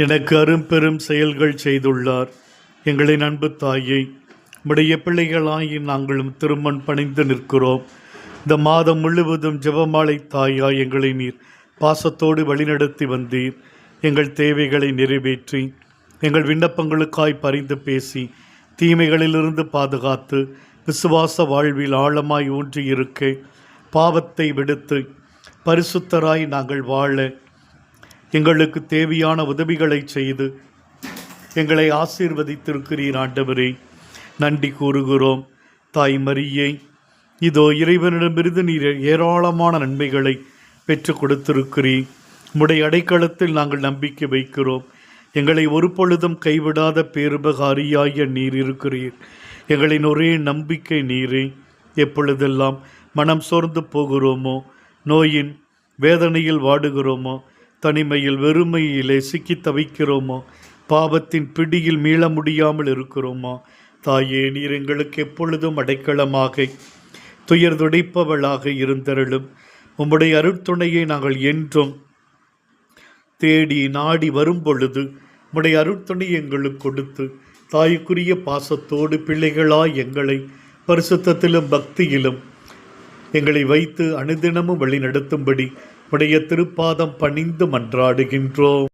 எனக்கு அரும்பெரும் செயல்கள் செய்துள்ளார். எங்களின் அன்பு தாயை, உடைய பிள்ளைகளாகி நாங்களும் திருமண் பணிந்து நிற்கிறோம். இந்த மாதம் முழுவதும் ஜெபமாலை தாயாய் எங்களை நீர் பாசத்தோடு வழிநடத்தி வந்தீர். எங்கள் தேவைகளை நிறைவேற்றி எங்கள் விண்ணப்பங்களுக்காய் பரிந்து பேசி தீமைகளிலிருந்து பாதுகாத்து விசுவாச வாழ்வில் ஆழமாய் ஊன்றியிருக்க பாவத்தை விடுத்து பரிசுத்தராய் நாங்கள் வாழ எங்களுக்கு தேவையான உதவிகளை செய்து எங்களை ஆசீர்வதித்திருக்கிறீர். ஆண்டவரே, நன்றி கூறுகிறோம். தாய் மரியை, இதோ இறைவனிடமிருந்து நீர் ஏராளமான நன்மைகளை பெற்று கொடுத்திருக்கிறீர். உம்முடைய அடைக்கலத்தில் நாங்கள் நம்பிக்கை வைக்கிறோம். எங்களை ஒரு பொழுதும் கைவிடாத பேருபகாரியாய நீர் இருக்கிறீர். எங்களின் ஒரே நம்பிக்கை நீரே. எப்பொழுதெல்லாம் மனம் சோர்ந்து போகிறோமோ, நோயின் வேதனையில் வாடுகிறோமோ, தனிமையில் வெறுமையிலே சிக்கி தவிக்கிறோமோ, பாவத்தின் பிடியில் மீள முடியாமல் இருக்கிறோமா, தாயே, நீர் எங்களுக்கு எப்பொழுதும் அடைக்கலமாக துயர் துடைப்பவளாக இருந்தருளும். உம்முடைய அருட்துணையை நாங்கள் என்றும் தேடி நாடி வரும் பொழுது உம்முடைய அருட்துணை எங்களுக்கு கொடுத்து தாய்க்குரிய பாசத்தோடு பிள்ளைகளாய் எங்களை பரிசுத்தத்திலும் பக்தியிலும் எங்களை வைத்து அனுதினமும் வழி நடத்தும்படி உடைய திருப்பாதம் பணிந்து மன்றாடுகின்றோம்.